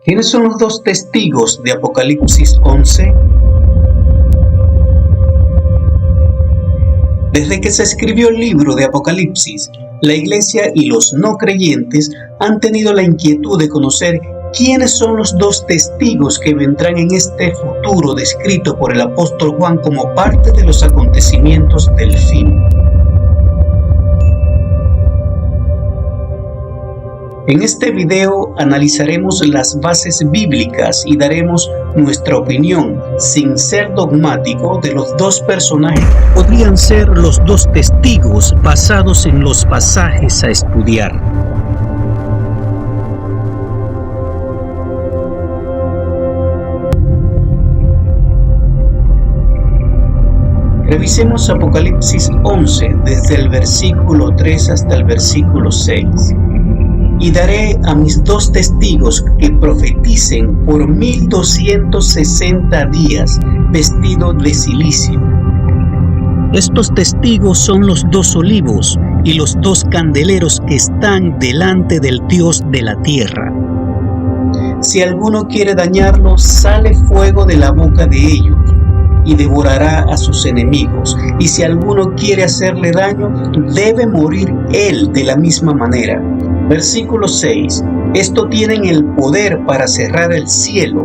¿Quiénes son los dos testigos de Apocalipsis 11? Desde que se escribió el libro de Apocalipsis, la Iglesia y los no creyentes han tenido la inquietud de conocer quiénes son los dos testigos que vendrán en este futuro descrito por el apóstol Juan como parte de los acontecimientos del fin. En este video analizaremos las bases bíblicas y daremos nuestra opinión, sin ser dogmático, de los dos personajes que podrían ser los dos testigos basados en los pasajes a estudiar. Revisemos Apocalipsis 11 desde el versículo 3 hasta el versículo 6. Y daré a mis dos testigos que profeticen por 1260 días vestidos de cilicio. Estos testigos son los dos olivos y los dos candeleros que están delante del Dios de la tierra. Si alguno quiere dañarlos, sale fuego de la boca de ellos y devorará a sus enemigos. Y si alguno quiere hacerle daño, debe morir él de la misma manera. Versículo 6. Estos tienen el poder para cerrar el cielo,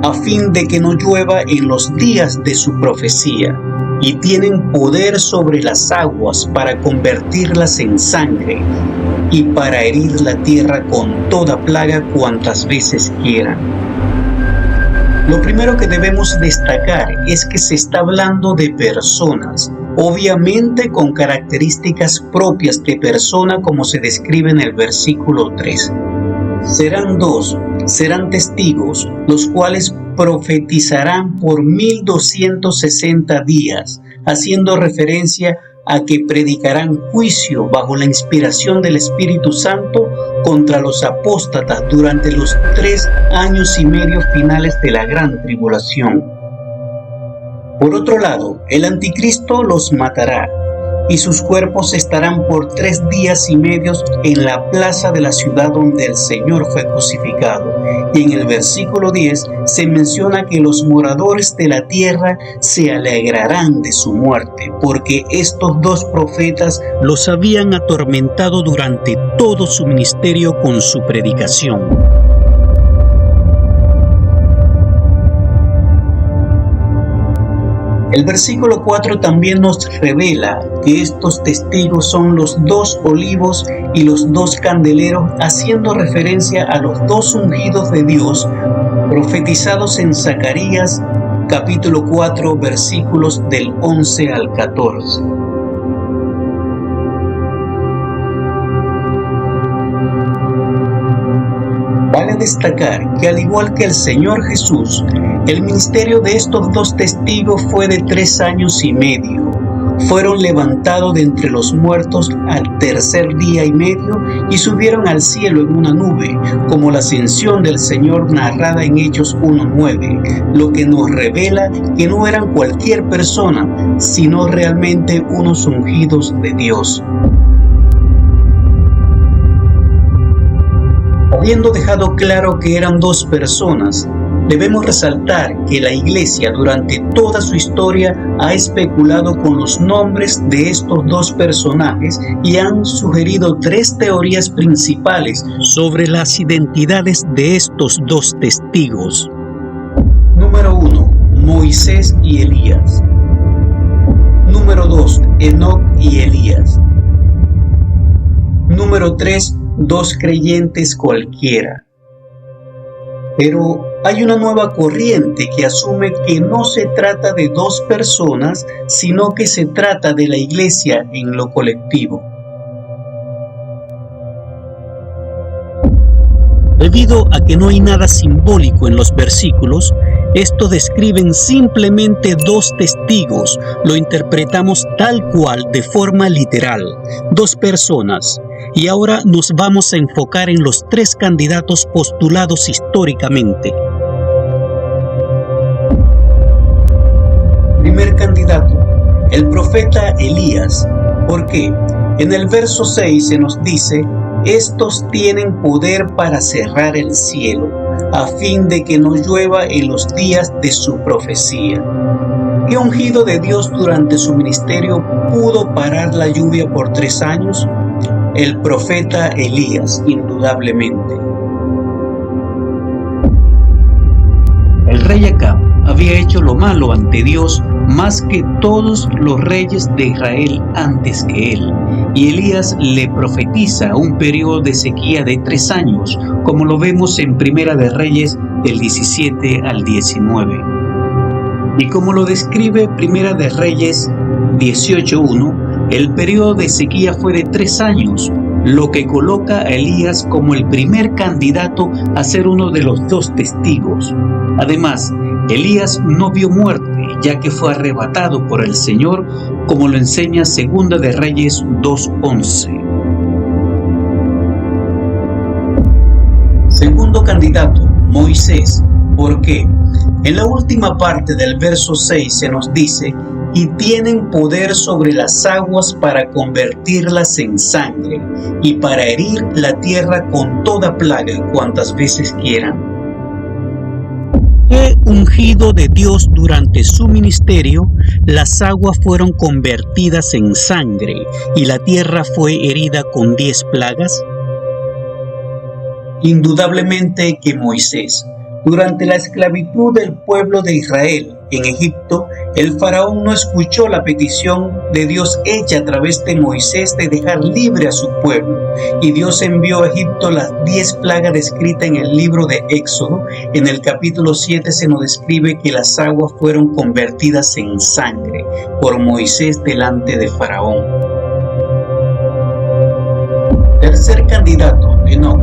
a fin de que no llueva en los días de su profecía. Y tienen poder sobre las aguas para convertirlas en sangre, y para herir la tierra con toda plaga cuantas veces quieran. Lo primero que debemos destacar es que se está hablando de personas, obviamente con características propias de persona como se describe en el versículo 3. Serán testigos, los cuales profetizarán por 1260 días, haciendo referencia a que predicarán juicio bajo la inspiración del Espíritu Santo contra los apóstatas durante los 3 años y medio finales de la gran tribulación. Por otro lado, el anticristo los matará, y sus cuerpos estarán por 3 días y medio en la plaza de la ciudad donde el Señor fue crucificado. Y en el versículo 10 se menciona que los moradores de la tierra se alegrarán de su muerte, porque estos dos profetas los habían atormentado durante todo su ministerio con su predicación. El versículo 4 también nos revela que estos testigos son los dos olivos y los dos candeleros, haciendo referencia a los dos ungidos de Dios, profetizados en Zacarías, capítulo 4, versículos del 11 al 14. Vale destacar que al igual que el Señor Jesús, el ministerio de estos dos testigos fue de 3 años y medio. Fueron levantados de entre los muertos al 3er día y medio y subieron al cielo en una nube, como la ascensión del Señor narrada en Hechos 1:9, lo que nos revela que no eran cualquier persona, sino realmente unos ungidos de Dios. Habiendo dejado claro que eran dos personas, debemos resaltar que la Iglesia durante toda su historia ha especulado con los nombres de estos dos personajes y han sugerido 3 teorías principales sobre las identidades de estos dos testigos. Número 1. Moisés y Elías. Número 2. Enoc y Elías. Número 3. 2 creyentes cualquiera. Pero hay una nueva corriente que asume que no se trata de 2 personas, sino que se trata de la Iglesia en lo colectivo. Debido a que no hay nada simbólico en los versículos, estos describen simplemente 2 testigos. Lo interpretamos tal cual, de forma literal, 2 personas. Y ahora nos vamos a enfocar en los 3 candidatos postulados históricamente. Primer candidato, el profeta Elías. ¿Por qué? En el verso 6 se nos dice: estos tienen poder para cerrar el cielo, a fin de que no llueva en los días de su profecía. ¿Qué ungido de Dios durante su ministerio pudo parar la lluvia por 3 años? El profeta Elías, indudablemente. El rey Acab había hecho lo malo ante Dios más que todos los reyes de Israel antes que él, y Elías le profetiza un periodo de sequía de 3 años, como lo vemos en Primera de Reyes del 17 al 19. Y como lo describe Primera de Reyes 18:1, el periodo de sequía fue de 3 años, lo que coloca a Elías como el primer candidato a ser uno de los 2 testigos. Además, Elías no vio muerte, ya que fue arrebatado por el Señor, como lo enseña Segunda de Reyes 2:11. Segundo candidato, Moisés. ¿Por qué? En la última parte del verso 6 se nos dice: y tienen poder sobre las aguas para convertirlas en sangre, y para herir la tierra con toda plaga cuantas veces quieran. ¿Qué ungido de Dios durante su ministerio? Las aguas fueron convertidas en sangre, y la tierra fue herida con 10 plagas. Indudablemente que Moisés. Durante la esclavitud del pueblo de Israel en Egipto, el faraón no escuchó la petición de Dios hecha a través de Moisés de dejar libre a su pueblo, y Dios envió a Egipto las 10 plagas descritas en el libro de Éxodo. En el capítulo 7 se nos describe que las aguas fueron convertidas en sangre por Moisés delante de faraón. Tercer candidato, Enoc.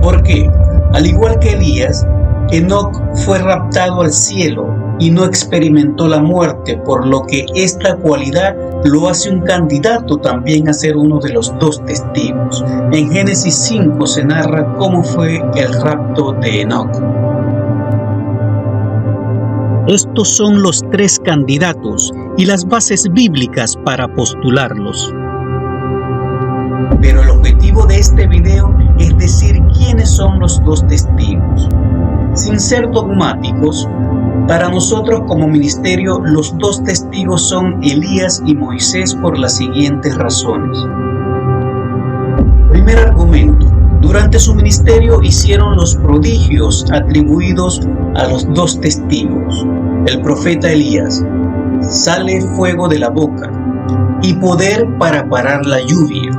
¿Por qué? Al igual que Elías, Enoc fue raptado al cielo y no experimentó la muerte, por lo que esta cualidad lo hace un candidato también a ser uno de los 2 testigos. En Génesis 5 se narra cómo fue el rapto de Enoc. Estos son los 3 candidatos y las bases bíblicas para postularlos. Pero el objetivo de este video es decir quiénes son los 2 testigos. Sin ser dogmáticos, para nosotros como ministerio los 2 testigos son Elías y Moisés por las siguientes razones. Primer argumento: durante su ministerio hicieron los prodigios atribuidos a los 2 testigos. El profeta Elías: sale fuego de la boca, y poder para parar la lluvia.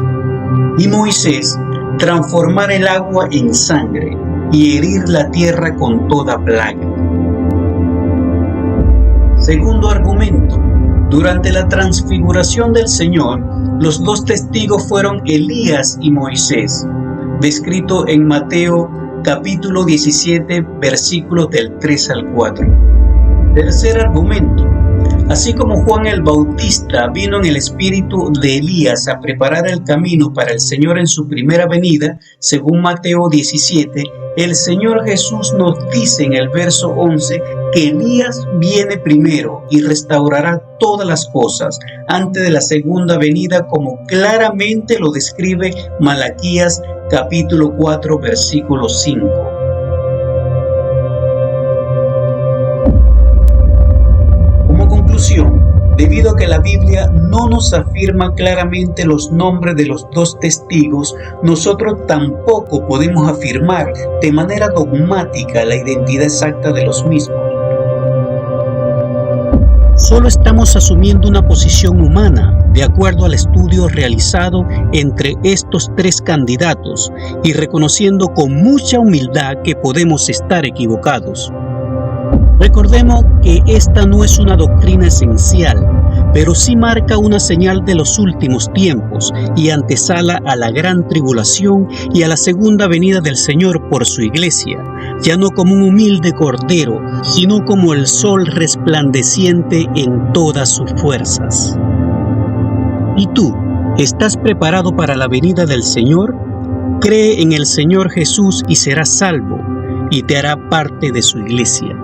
Y Moisés: transformar el agua en sangre y herir la tierra con toda plaga. Segundo argumento: durante la transfiguración del Señor, los 2 testigos fueron Elías y Moisés, descrito en Mateo capítulo 17, versículos del 3 al 4. Tercer argumento: así como Juan el Bautista vino en el espíritu de Elías a preparar el camino para el Señor en su primera venida, según Mateo 17, el Señor Jesús nos dice en el verso 11 que Elías viene primero y restaurará todas las cosas antes de la segunda venida, como claramente lo describe Malaquías capítulo 4, versículo 5. Como conclusión, debido a que la Biblia no nos afirma claramente los nombres de los 2 testigos, nosotros tampoco podemos afirmar de manera dogmática la identidad exacta de los mismos. Solo estamos asumiendo una posición humana de acuerdo al estudio realizado entre estos 3 candidatos y reconociendo con mucha humildad que podemos estar equivocados. Recordemos que esta no es una doctrina esencial, pero sí marca una señal de los últimos tiempos y antesala a la gran tribulación y a la segunda venida del Señor por su iglesia, ya no como un humilde cordero, sino como el sol resplandeciente en todas sus fuerzas. ¿Y tú, estás preparado para la venida del Señor? Cree en el Señor Jesús y serás salvo, y te hará parte de su iglesia.